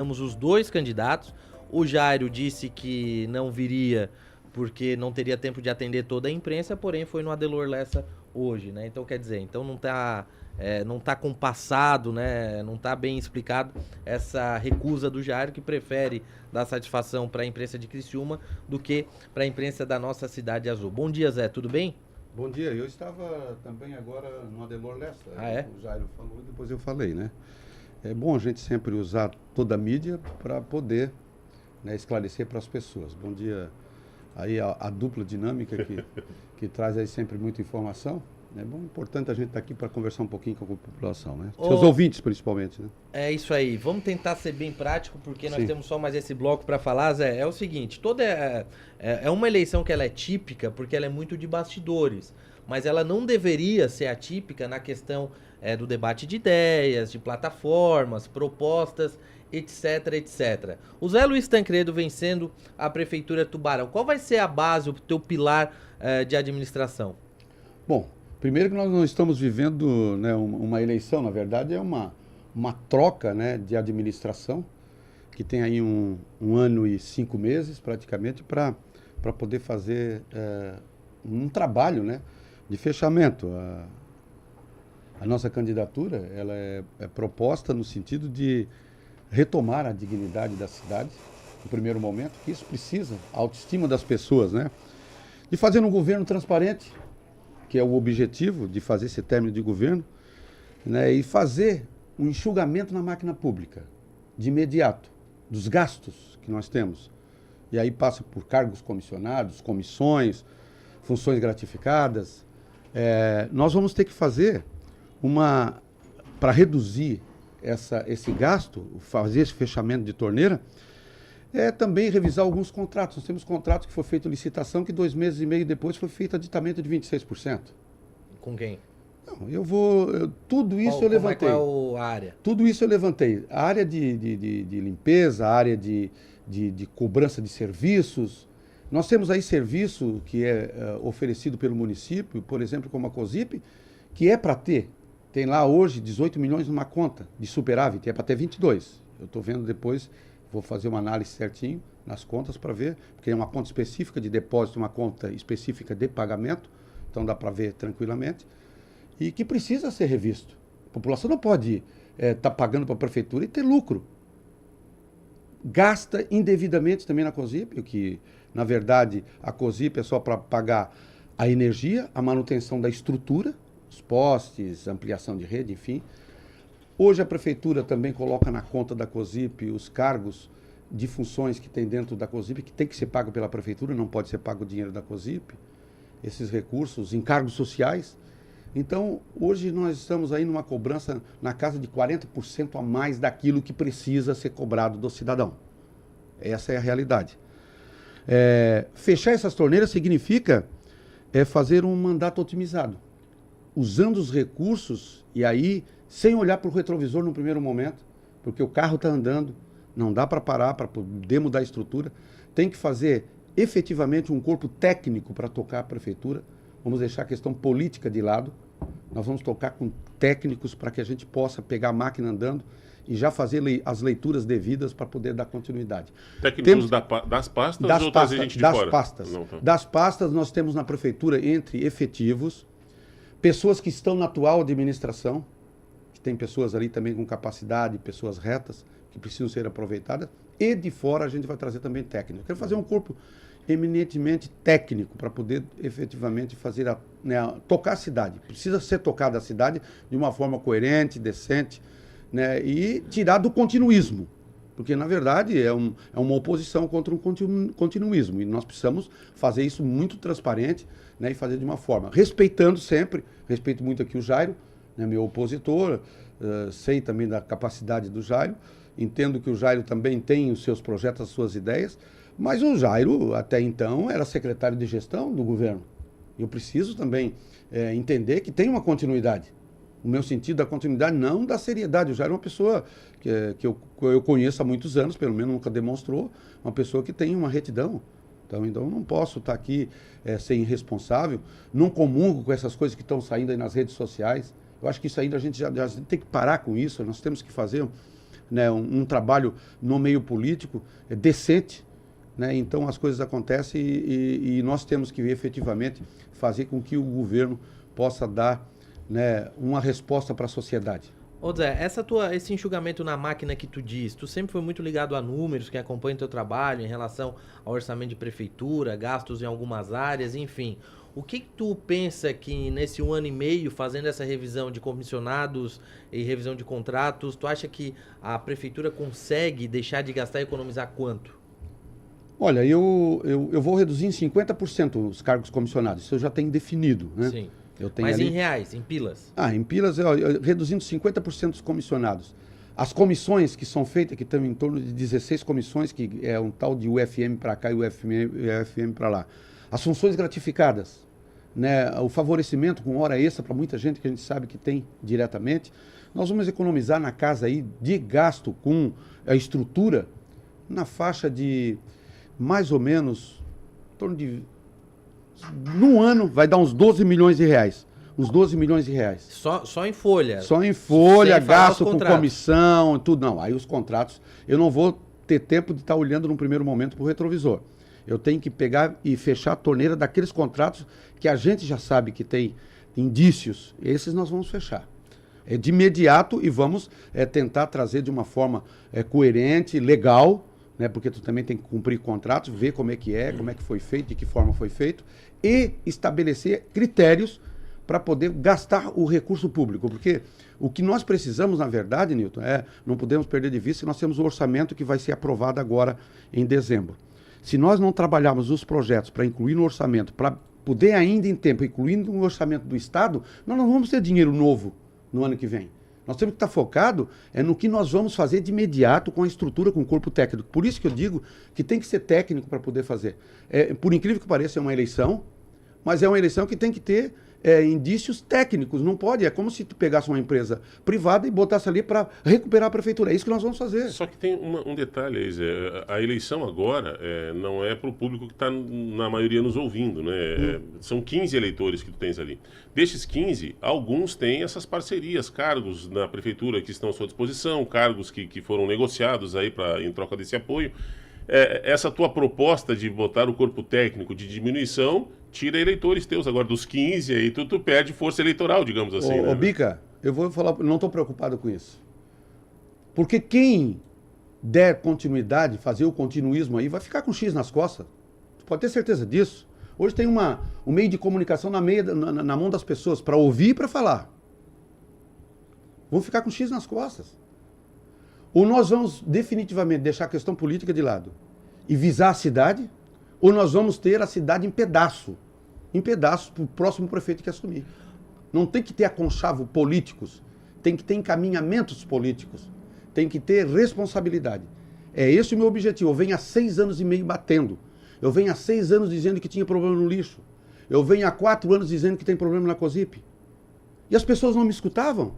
Temos os dois candidatos. O Jairo disse que não viria porque não teria tempo de atender toda a imprensa, porém foi no Adelor Lessa hoje, né? Então quer dizer, então não tá compassado, né? Não tá bem explicado essa recusa do Jairo, que prefere dar satisfação para a imprensa de Criciúma do que para a imprensa da nossa cidade azul. Bom dia, Zé, tudo bem? Bom dia, eu estava também agora no Adelor Lessa. Ah, é? O Jairo falou, depois eu falei, né? É bom a gente sempre usar toda a mídia para poder, né, esclarecer para as pessoas. Bom dia aí a dupla dinâmica que traz aí sempre muita informação. É bom, importante a gente estar aqui para conversar um pouquinho com a população, né? Seus ouvintes, principalmente, né? É isso aí. Vamos tentar ser bem prático, porque nós Sim. temos só mais esse bloco para falar, Zé. É o seguinte, é uma eleição que ela é típica, porque ela é muito de bastidores. Mas ela não deveria ser atípica na questão do debate de ideias, de plataformas, propostas, etc, etc. O Zé Luiz Tancredo vencendo a Prefeitura Tubarão. Qual vai ser a base, o teu pilar de administração? Bom, primeiro que nós não estamos vivendo, né, uma eleição, na verdade é uma troca, né, de administração, que tem aí um ano e 5 meses praticamente para poder fazer um trabalho, né, de fechamento. A nossa candidatura ela é proposta no sentido de retomar a dignidade da cidade, no primeiro momento, que isso precisa, a autoestima das pessoas, né, de fazer um governo transparente, que é o objetivo de fazer esse término de governo, né, e fazer um enxugamento na máquina pública, de imediato, dos gastos que nós temos. E aí passa por cargos comissionados, comissões, funções gratificadas. Nós vamos ter que fazer para reduzir esse gasto, fazer esse fechamento de torneira, também revisar alguns contratos. Nós temos contratos que foi feito licitação, que 2 meses e meio depois foi feito aditamento de 26%. Com quem? Não, tudo isso eu levantei. Qual é a área? Tudo isso eu levantei. A área de limpeza, a área de cobrança de serviços. Nós temos aí serviço que é oferecido pelo município, por exemplo, como a COSIP, que é para ter. Tem lá hoje 18 milhões numa conta de superávit, é para ter 22. Eu estou vendo depois, vou fazer uma análise certinho nas contas para ver, porque é uma conta específica de depósito, uma conta específica de pagamento, então dá para ver tranquilamente, e que precisa ser revisto. A população não pode estar pagando para a prefeitura e ter lucro. Gasta indevidamente também na COSIP, o que, na verdade, a COSIP é só para pagar a energia, a manutenção da estrutura, os postes, ampliação de rede, enfim. Hoje a prefeitura também coloca na conta da COSIP os cargos de funções que tem dentro da COSIP, que tem que ser pago pela prefeitura, não pode ser pago o dinheiro da COSIP, esses recursos, encargos sociais. Então, hoje nós estamos aí numa cobrança na casa de 40% a mais daquilo que precisa ser cobrado do cidadão. Essa é a realidade. Fechar essas torneiras significa fazer um mandato otimizado, usando os recursos e aí sem olhar para o retrovisor no primeiro momento, porque o carro está andando, não dá para parar, para poder mudar a estrutura. Tem que fazer efetivamente um corpo técnico para tocar a prefeitura. Vamos deixar a questão política de lado. Nós vamos tocar com técnicos para que a gente possa pegar a máquina andando e já fazer as leituras devidas para poder dar continuidade. Técnicos das pastas ou trazer gente de fora? Não, tá. Das pastas nós temos na prefeitura entre efetivos, pessoas que estão na atual administração, que tem pessoas ali também com capacidade, pessoas retas, que precisam ser aproveitadas, e de fora a gente vai trazer também técnicos. Quero fazer um corpo eminentemente técnico para poder efetivamente fazer tocar a cidade. Precisa ser tocada a cidade de uma forma coerente, decente, né, e tirar do continuismo. Porque, na verdade, é uma oposição contra um continuismo. E nós precisamos fazer isso muito transparente, né, e fazer de uma forma, respeitando sempre, respeito muito aqui o Jairo, né, meu opositor, sei também da capacidade do Jairo, entendo que o Jairo também tem os seus projetos, as suas ideias, mas o Jairo, até então, era secretário de gestão do governo. Eu preciso também entender que tem uma continuidade. O meu sentido da continuidade, não da seriedade. O Jairo é uma pessoa que eu conheço há muitos anos, pelo menos nunca demonstrou, uma pessoa que tem uma retidão. Então eu não posso estar aqui ser irresponsável, não comungo com essas coisas que estão saindo aí nas redes sociais. Eu acho que isso ainda a gente já tem que parar com isso, nós temos que fazer né, um trabalho no meio político decente, né? Então as coisas acontecem e nós temos que efetivamente fazer com que o governo possa dar, né, uma resposta para a sociedade. Ô Zé, esse enxugamento na máquina que tu diz, tu sempre foi muito ligado a números, que acompanha o teu trabalho em relação ao orçamento de prefeitura, gastos em algumas áreas, enfim. O que tu pensa que nesse 1 ano e meio, fazendo essa revisão de comissionados e revisão de contratos, tu acha que a prefeitura consegue deixar de gastar e economizar quanto? Olha, eu vou reduzir em 50% os cargos comissionados, isso eu já tenho definido, né? Sim. Mas em reais, em pilas? Em pilas, reduzindo 50% dos comissionados. As comissões que são feitas, que estão em torno de 16 comissões, que é um tal de UFM para cá e UFM para lá. As funções gratificadas, né, o favorecimento com hora extra para muita gente que a gente sabe que tem diretamente. Nós vamos economizar na casa aí de gasto com a estrutura na faixa de mais ou menos, em torno de... No ano vai dar uns 12 milhões de reais. Uns 12 milhões de reais. Só em folha? Só em folha, gasto com comissão, tudo. Não, aí os contratos, eu não vou ter tempo de estar olhando num primeiro momento para o retrovisor. Eu tenho que pegar e fechar a torneira daqueles contratos que a gente já sabe que tem indícios. Esses nós vamos fechar. De imediato e vamos tentar trazer de uma forma coerente, legal, né, porque tu também tem que cumprir contratos, ver como é que foi feito, de que forma foi feito, e estabelecer critérios para poder gastar o recurso público. Porque o que nós precisamos, na verdade, Nilton, não podemos perder de vista que nós temos o orçamento que vai ser aprovado agora em dezembro. Se nós não trabalharmos os projetos para incluir no orçamento, para poder ainda em tempo, incluindo no orçamento do Estado, nós não vamos ter dinheiro novo no ano que vem. Nós temos que estar focado no que nós vamos fazer de imediato com a estrutura, com o corpo técnico. Por isso que eu digo que tem que ser técnico para poder fazer. Por incrível que pareça, é uma eleição, mas é uma eleição que tem que ter indícios técnicos. Não pode, é como se tu pegasse uma empresa privada e botasse ali para recuperar a prefeitura. É isso que nós vamos fazer. Só que tem um detalhe aí, Zé. A eleição agora não é para o público que está, na maioria, nos ouvindo, né? São 15 eleitores que tu tens ali. Destes 15, alguns têm essas parcerias, cargos na prefeitura que estão à sua disposição, cargos que foram negociados aí em troca desse apoio. Essa tua proposta de botar o corpo técnico de diminuição tira eleitores teus agora dos 15, aí tu perde força eleitoral, digamos assim. Ô Bica, eu vou falar, não estou preocupado com isso. Porque quem der continuidade, fazer o continuismo aí, vai ficar com X nas costas. Tu pode ter certeza disso. Hoje tem um meio de comunicação na mão das pessoas, para ouvir e para falar. Vão ficar com X nas costas. Ou nós vamos definitivamente deixar a questão política de lado e visar a cidade, ou nós vamos ter a cidade em pedaços para o próximo prefeito que assumir. Não tem que ter aconchavo políticos, tem que ter encaminhamentos políticos, tem que ter responsabilidade. É esse o meu objetivo. Eu venho há 6 anos e meio batendo. Eu venho há 6 anos dizendo que tinha problema no lixo. Eu venho há 4 anos dizendo que tem problema na COSIP. E as pessoas não me escutavam.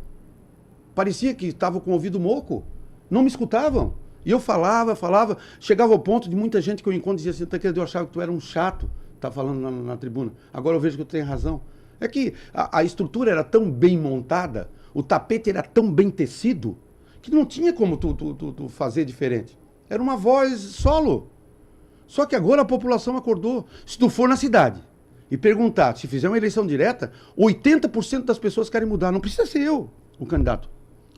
Parecia que estavam com o ouvido moco. Não me escutavam. E eu falava, chegava ao ponto de muita gente que eu encontro dizia assim, eu achava que tu era um chato, tá falando na tribuna. Agora eu vejo que tu tem razão. É que a estrutura era tão bem montada, o tapete era tão bem tecido, que não tinha como tu fazer diferente. Era uma voz solo. Só que agora a população acordou. Se tu for na cidade e perguntar, se fizer uma eleição direta, 80% das pessoas querem mudar. Não precisa ser eu, o candidato.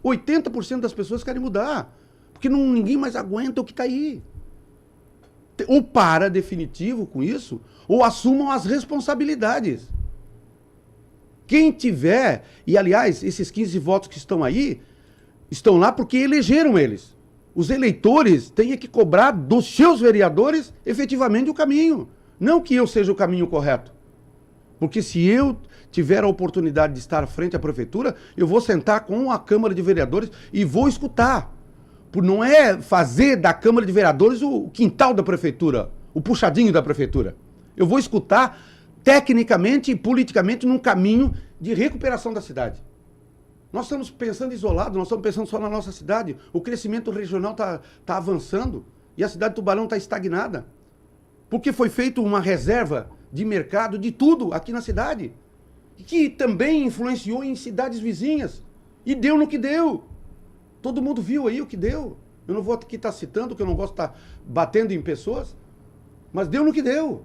80% das pessoas querem mudar. Porque ninguém mais aguenta o que está aí. Ou para definitivo com isso, ou assumam as responsabilidades. Quem tiver, e aliás, esses 15 votos que estão aí, estão lá porque elegeram eles. Os eleitores têm que cobrar dos seus vereadores efetivamente o caminho. Não que eu seja o caminho correto. Porque se eu tiver a oportunidade de estar à frente da prefeitura, eu vou sentar com a Câmara de Vereadores e vou escutar. Não é fazer da Câmara de Vereadores o quintal da prefeitura, o puxadinho da prefeitura. Eu vou escutar tecnicamente e politicamente num caminho de recuperação da cidade. Nós estamos pensando isolado, nós estamos pensando só na nossa cidade. O crescimento regional está avançando e a cidade de Tubarão está estagnada. Porque foi feita uma reserva de mercado de tudo aqui na cidade, que também influenciou em cidades vizinhas e deu no que deu. Todo mundo viu aí o que deu. Eu não vou aqui estar citando, que eu não gosto de estar batendo em pessoas, mas deu no que deu.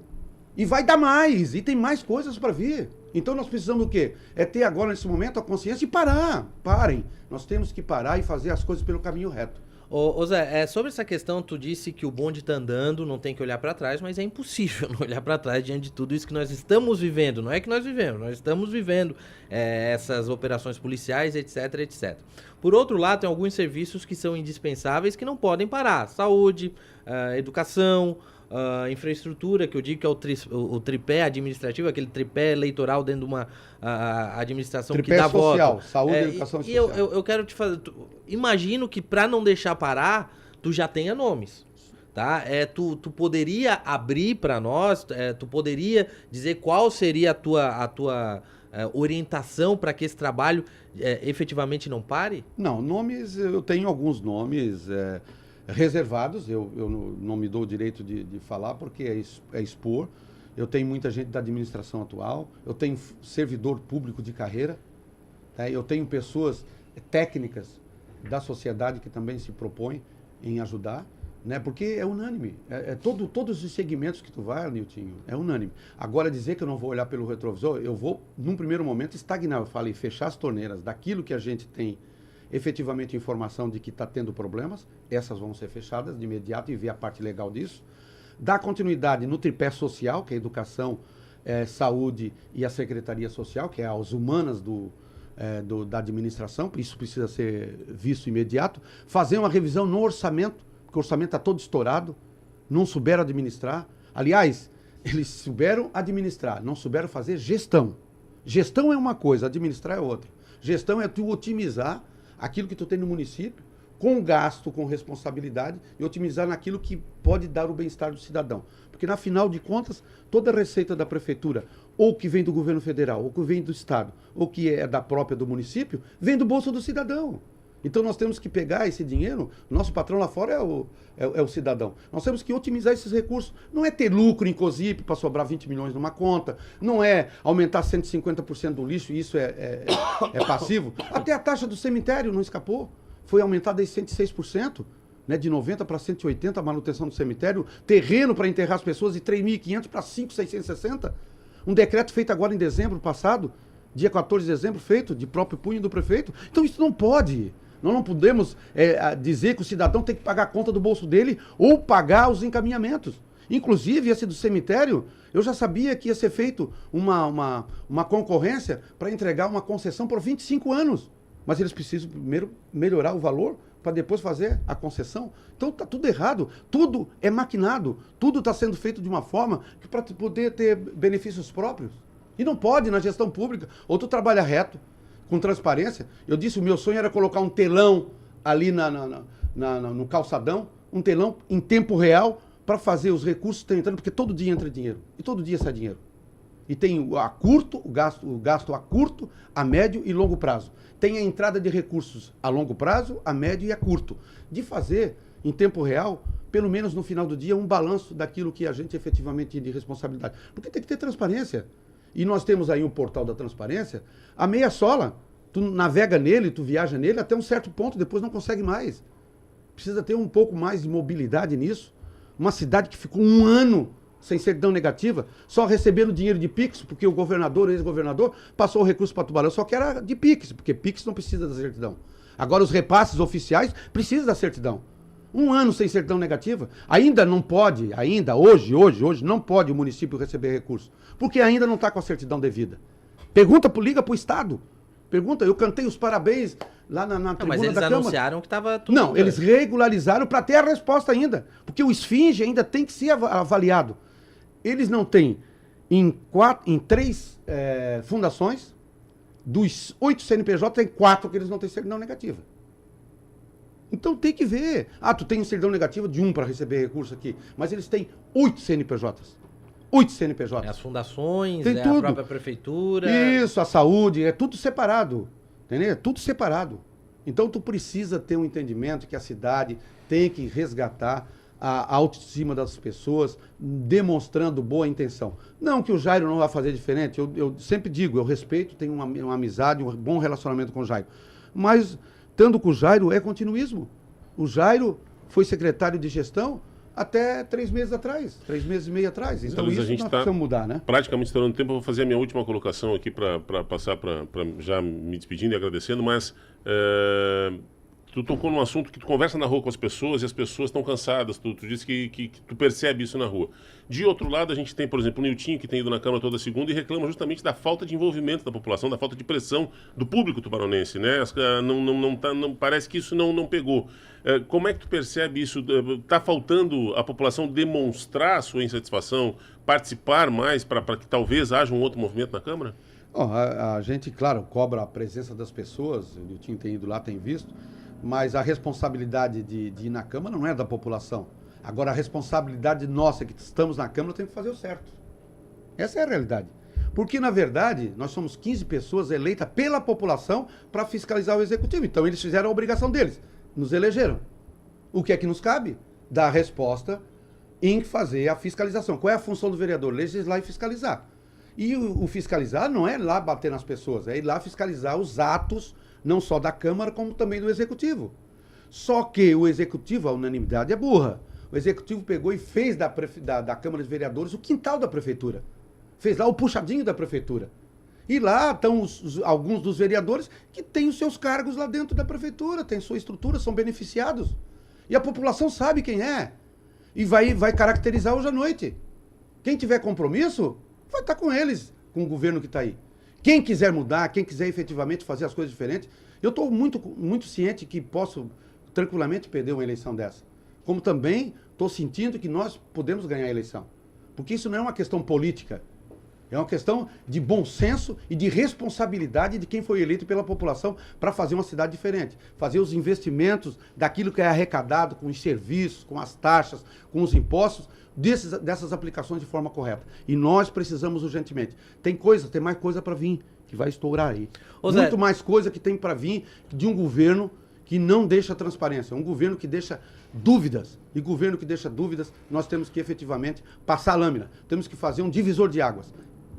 E vai dar mais, e tem mais coisas para vir. Então nós precisamos do quê? É ter agora, nesse momento, a consciência e parar. Parem. Nós temos que parar e fazer as coisas pelo caminho reto. Ô Zé, sobre essa questão, tu disse que o bonde tá andando, não tem que olhar para trás, mas é impossível não olhar para trás diante de tudo isso que nós estamos vivendo. Não é que nós vivemos, nós estamos vivendo essas operações policiais, etc, etc. Por outro lado, tem alguns serviços que são indispensáveis que não podem parar. Saúde, educação, infraestrutura, que eu digo que é o tripé administrativo, aquele tripé eleitoral dentro de uma administração tripé que dá social, voto. saúde, educação e social. Eu quero te fazer... Imagino que para não deixar parar, tu já tenha nomes, tá? Tu poderia abrir para nós, tu poderia dizer qual seria a tua orientação para que esse trabalho efetivamente não pare? Não, nomes, eu tenho alguns nomes reservados, eu não me dou o direito de falar porque é expor. Eu tenho muita gente da administração atual, eu tenho servidor público de carreira, tá? Eu tenho pessoas técnicas da sociedade que também se propõem em ajudar, né? Porque é unânime, todos os segmentos que tu vai, Niltinho, é unânime. Agora dizer que eu não vou olhar pelo retrovisor, eu vou, num primeiro momento, estagnar. Eu falei, fechar as torneiras daquilo que a gente tem efetivamente informação de que está tendo problemas, essas vão ser fechadas de imediato e ver a parte legal disso. Dar continuidade no tripé social, que é a educação, saúde e a secretaria social, que é as humanas da administração, isso precisa ser visto imediato. Fazer uma revisão no orçamento, porque o orçamento está todo estourado, não souberam administrar. Aliás, eles souberam administrar, não souberam fazer gestão. Gestão é uma coisa, administrar é outra. Gestão é tu otimizar aquilo que tu tem no município, com gasto, com responsabilidade, e otimizar naquilo que pode dar o bem-estar do cidadão. Porque, na final de contas, toda a receita da prefeitura, ou que vem do governo federal, ou que vem do estado, ou que é da própria do município, vem do bolso do cidadão. Então nós temos que pegar esse dinheiro, nosso patrão lá fora é o cidadão. Nós temos que otimizar esses recursos. Não é ter lucro em COSIP para sobrar 20 milhões numa conta, não é aumentar 150% do lixo, isso é passivo. Até a taxa do cemitério não escapou, foi aumentada em 106%, né, de 90 para 180 a manutenção do cemitério, terreno para enterrar as pessoas de 3.500 para 5.660. Um decreto feito agora em dezembro passado, dia 14 de dezembro, feito de próprio punho do prefeito. Então isso não pode. Nós não podemos dizer que o cidadão tem que pagar a conta do bolso dele ou pagar os encaminhamentos. Inclusive, esse do cemitério, eu já sabia que ia ser feito uma concorrência para entregar uma concessão por 25 anos. Mas eles precisam primeiro melhorar o valor para depois fazer a concessão. Então está tudo errado, tudo é maquinado, tudo está sendo feito de uma forma que para poder ter benefícios próprios. E não pode na gestão pública. Ou tu trabalha reto, com transparência. Eu disse, o meu sonho era colocar um telão ali no calçadão, um telão em tempo real para fazer os recursos que estão entrando, porque todo dia entra dinheiro. E todo dia sai dinheiro. E tem o gasto a curto, a médio e longo prazo. Tem a entrada de recursos a longo prazo, a médio e a curto. De fazer, em tempo real, pelo menos no final do dia, um balanço daquilo que a gente efetivamente tem de responsabilidade. Porque tem que ter transparência. E nós temos aí um portal da transparência, a meia sola. Tu navega nele, tu viaja nele até um certo ponto, depois não consegue mais. Precisa ter um pouco mais de mobilidade nisso. Uma cidade que ficou um ano sem certidão negativa, só recebendo dinheiro de Pix, porque o governador, o ex-governador, passou o recurso para Tubarão, só que era de Pix, porque Pix não precisa da certidão. Agora os repasses oficiais precisam da certidão. Um ano sem certidão negativa, ainda não pode, hoje, não pode o município receber recurso, porque ainda não está com a certidão devida. Liga para o Estado. Pergunta, eu cantei os parabéns lá na tribuna da Câmara. Mas eles anunciaram que estava tudo... Não, eles regularizaram para ter a resposta ainda, porque o esfinge ainda tem que ser avaliado. Eles não têm em 3 fundações, dos 8 CNPJ, tem 4 que eles não têm certidão negativa. Então tem que ver. Tu tem certidão negativa de 1 para receber recurso aqui, mas eles têm 8 CNPJs. 8 CNPJs. As fundações, tem a tudo. própria prefeitura. Isso, a saúde, é tudo separado. Entendeu? É tudo separado. Então tu precisa ter um entendimento que a cidade tem que resgatar a autoestima das pessoas, demonstrando boa intenção. Não que o Jairo não vai fazer diferente, eu sempre digo, eu respeito, tenho uma amizade, um bom relacionamento com o Jairo. Mas estando com o Jairo, é continuismo. O Jairo foi secretário de gestão até 3 meses atrás, 3 meses e meio atrás. Então Luiz, isso nós precisamos mudar, né? Praticamente estourando tempo, eu vou fazer a minha última colocação aqui para passar para já me despedindo e agradecendo, mas tu tocou num assunto que tu conversa na rua com as pessoas e as pessoas estão cansadas, tu disse que tu percebe isso na rua. De outro lado, a gente tem, por exemplo, o Niltinho, que tem ido na Câmara toda segunda e reclama justamente da falta de envolvimento da população, da falta de pressão do público tubaronense, né? Não, parece que isso não pegou. Como é que tu percebe isso? Está faltando a população demonstrar a sua insatisfação, participar mais para que talvez haja um outro movimento na Câmara? A gente, claro, cobra a presença das pessoas, o Niltinho tem ido lá, tem visto, mas a responsabilidade de ir na Câmara não é da população. Agora, a responsabilidade nossa, que estamos na Câmara, tem que fazer o certo. Essa é a realidade. Porque, na verdade, nós somos 15 pessoas eleitas pela população para fiscalizar o Executivo. Então, eles fizeram a obrigação deles. Nos elegeram. O que é que nos cabe? Dar a resposta em fazer a fiscalização. Qual é a função do vereador? Legislar e fiscalizar. E o fiscalizar não é lá bater nas pessoas, é ir lá fiscalizar os atos, não só da Câmara, como também do Executivo. Só que o Executivo, a unanimidade é burra. O Executivo pegou e fez da Câmara de Vereadores o quintal da Prefeitura. Fez lá o puxadinho da Prefeitura. E lá estão alguns dos vereadores que têm os seus cargos lá dentro da Prefeitura, têm sua estrutura, são beneficiados. E a população sabe quem é. E vai caracterizar hoje à noite. Quem tiver compromisso, vai estar com eles, com o governo que está aí. Quem quiser mudar, quem quiser efetivamente fazer as coisas diferentes, eu estou muito ciente que posso tranquilamente perder uma eleição dessa. Como também estou sentindo que nós podemos ganhar a eleição. Porque isso não é uma questão política. É uma questão de bom senso e de responsabilidade de quem foi eleito pela população para fazer uma cidade diferente. Fazer os investimentos daquilo que é arrecadado com os serviços, com as taxas, com os impostos, dessas aplicações de forma correta. E nós precisamos urgentemente. Tem mais coisa para vir, que vai estourar aí. Muito mais coisa que tem para vir de um governo que não deixa transparência. Um governo que deixa dúvidas. E governo que deixa dúvidas, nós temos que efetivamente passar a lâmina. Temos que fazer um divisor de águas.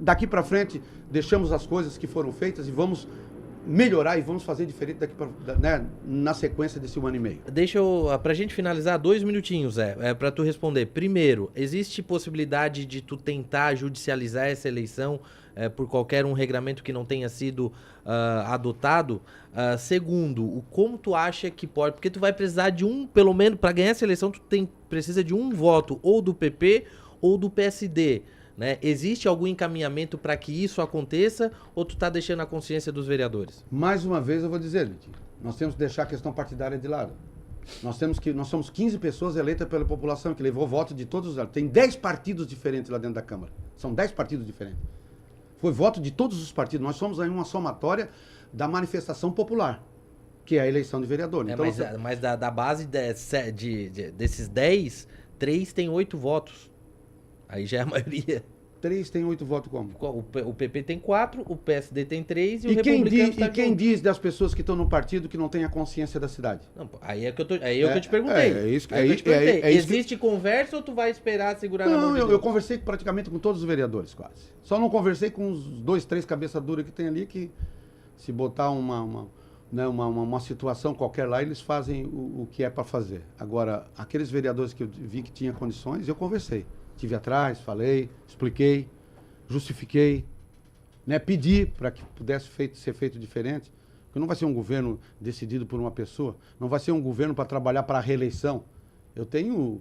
Daqui para frente, deixamos as coisas que foram feitas e vamos melhorar e vamos fazer diferente daqui né, na sequência desse 1 ano e meio. Pra gente finalizar, 2 minutinhos, pra tu responder. Primeiro, existe possibilidade de tu tentar judicializar essa eleição por qualquer um regramento que não tenha sido adotado? Segundo, como tu acha que pode... Porque tu vai precisar de pelo menos, para ganhar essa eleição, precisa de um voto ou do PP ou do PSD. Né? Existe algum encaminhamento para que isso aconteça ou tu está deixando a consciência dos vereadores? Mais uma vez eu vou dizer, Litinho, nós temos que deixar a questão partidária de lado. Nós somos 15 pessoas eleitas pela população, que levou voto de todos os lados. Tem 10 partidos diferentes lá dentro da Câmara. São 10 partidos diferentes. Foi voto de todos os partidos. Nós somos aí uma somatória da manifestação popular, que é a eleição de vereador. Então, mas da base desses 10, 3 tem 8 votos. Aí já é a maioria. 3 tem 8 votos como? O PP tem 4, o PSD tem 3 e o Republicano tá quem diz das pessoas que estão no partido que não tem a consciência da cidade? Não, aí é que eu te perguntei. Existe conversa ou tu vai esperar segurar na mão de Deus? Eu conversei praticamente com todos os vereadores, quase. Só não conversei com os 2, 3 cabeça dura que tem ali, que se botar uma situação qualquer lá, eles fazem o que é para fazer. Agora, aqueles vereadores que eu vi que tinham condições, eu conversei. Estive atrás, falei, expliquei, justifiquei, né, pedi para que pudesse ser feito diferente, porque não vai ser um governo decidido por uma pessoa, não vai ser um governo para trabalhar para a reeleição. Eu tenho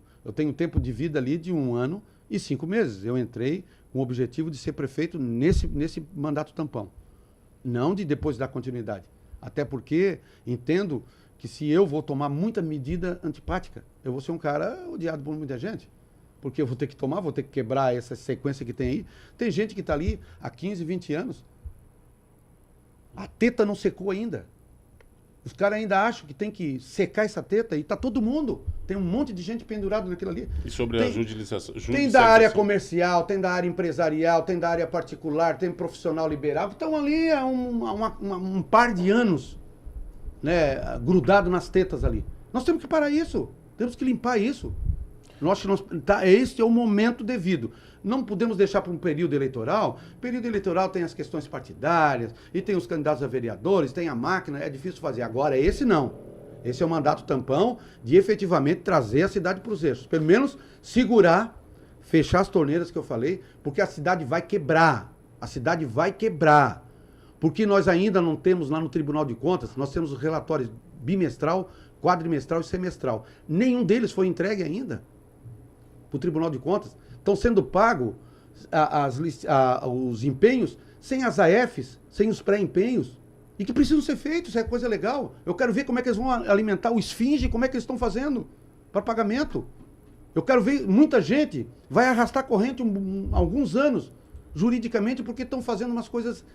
tempo de vida ali de 1 ano e 5 meses. Eu entrei com o objetivo de ser prefeito nesse mandato tampão, não de depois dar continuidade. Até porque entendo que se eu vou tomar muita medida antipática, eu vou ser um cara odiado por muita gente. Porque eu vou ter que vou ter que quebrar essa sequência que tem aí. Tem gente que está ali há 15, 20 anos. A teta não secou ainda. Os caras ainda acham que tem que secar essa teta e está todo mundo. Tem um monte de gente pendurado naquilo ali. E sobre a judicialização? Tem da área comercial, tem da área empresarial, tem da área particular, tem profissional liberal, que estão ali há um par de anos, né, grudado nas tetas ali. Nós temos que parar isso. Temos que limpar isso. Esse é o momento devido. Não podemos deixar para um período eleitoral. Período eleitoral tem as questões partidárias, e tem os candidatos a vereadores, tem a máquina, é difícil fazer. Agora, esse não. Esse é o mandato tampão de efetivamente trazer a cidade para os eixos. Pelo menos segurar, fechar as torneiras que eu falei, porque a cidade vai quebrar. A cidade vai quebrar. Porque nós ainda não temos lá no Tribunal de Contas, nós temos os relatórios bimestral, quadrimestral e semestral. Nenhum deles foi entregue ainda para o Tribunal de Contas. Estão sendo pagos os empenhos sem as AFs, sem os pré-empenhos. E que precisam ser feitos, isso é coisa legal. Eu quero ver como é que eles vão alimentar o esfinge, como é que eles estão fazendo para pagamento. Eu quero ver, muita gente vai arrastar corrente alguns anos, juridicamente, porque estão fazendo umas coisas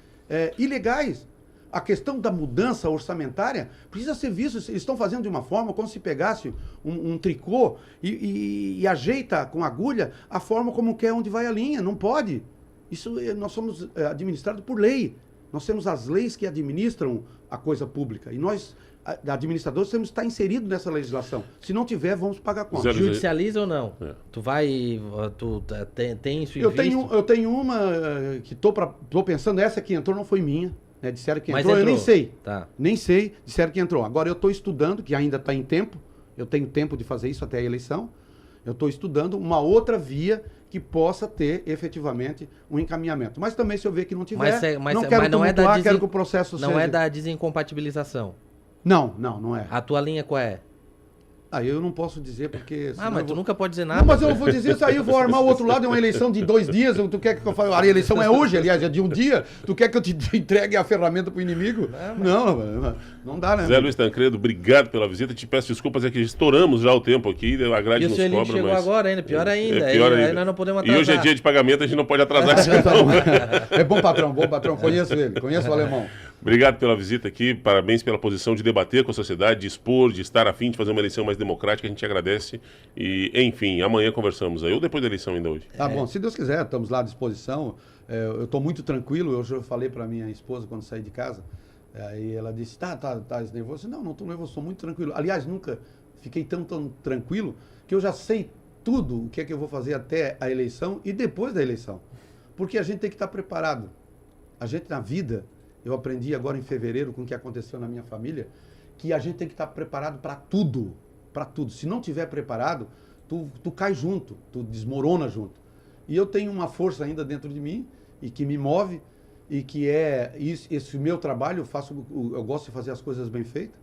ilegais. A questão da mudança orçamentária precisa ser vista. Eles estão fazendo de uma forma como se pegasse um tricô e ajeita com agulha a forma como quer onde vai a linha. Não pode. Isso nós somos administrados por lei. Nós temos as leis que administram a coisa pública. E nós, administradores, temos que estar inseridos nessa legislação. Se não tiver, vamos pagar conta. Judicializa ou não? Tu tem isso em eu vista? Eu tenho uma que tô pensando, essa que entrou não foi minha. Né? Disseram que Mas entrou, eu nem sei. Tá. Nem sei, disseram que entrou. Agora eu estou estudando, que ainda está em tempo. Eu tenho tempo de fazer isso até a eleição. Eu estou estudando uma outra via que possa ter efetivamente um encaminhamento. Mas também se eu ver que não tiver, quero que o processo seja... Não é da desincompatibilização? Não é. A tua linha qual é? Eu não posso dizer porque... Mas tu nunca pode dizer nada. Não, mas eu vou dizer isso aí, eu vou armar o outro lado, é uma eleição de 2 dias, tu quer que eu faça... A eleição é hoje, aliás, é de um dia, tu quer que eu te entregue a ferramenta pro inimigo? Não dá, né? Zé Luiz Tancredo, obrigado pela visita, te peço desculpas, é que estouramos já o tempo aqui, a grade e nos o seu cobra, chegou mas... agora ainda, pior ainda. Aí nós não podemos atrasar. E hoje é dia de pagamento, a gente não pode atrasar. É bom patrão, conheço ele, conheço o alemão. Obrigado pela visita aqui, parabéns pela posição de debater com a sociedade, de expor, de estar a fim de fazer uma eleição mais democrática, a gente agradece e, enfim, amanhã conversamos aí, ou depois da eleição ainda hoje. Tá bom, se Deus quiser, estamos lá à disposição, eu estou muito tranquilo, hoje eu falei para minha esposa quando saí de casa, aí ela disse, tá nervoso? Não estou nervoso, estou muito tranquilo. Aliás, nunca fiquei tão tranquilo que eu já sei tudo o que é que eu vou fazer até a eleição e depois da eleição, porque a gente tem que estar preparado. A gente na vida... Eu aprendi agora em fevereiro com o que aconteceu na minha família, que a gente tem que estar preparado para tudo, para tudo. Se não tiver preparado, tu cai junto, tu desmorona junto. E eu tenho uma força ainda dentro de mim e que me move e que esse meu trabalho, eu gosto de fazer as coisas bem feitas.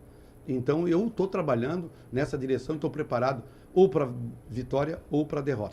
Então eu estou trabalhando nessa direção e estou preparado ou para vitória ou para derrota.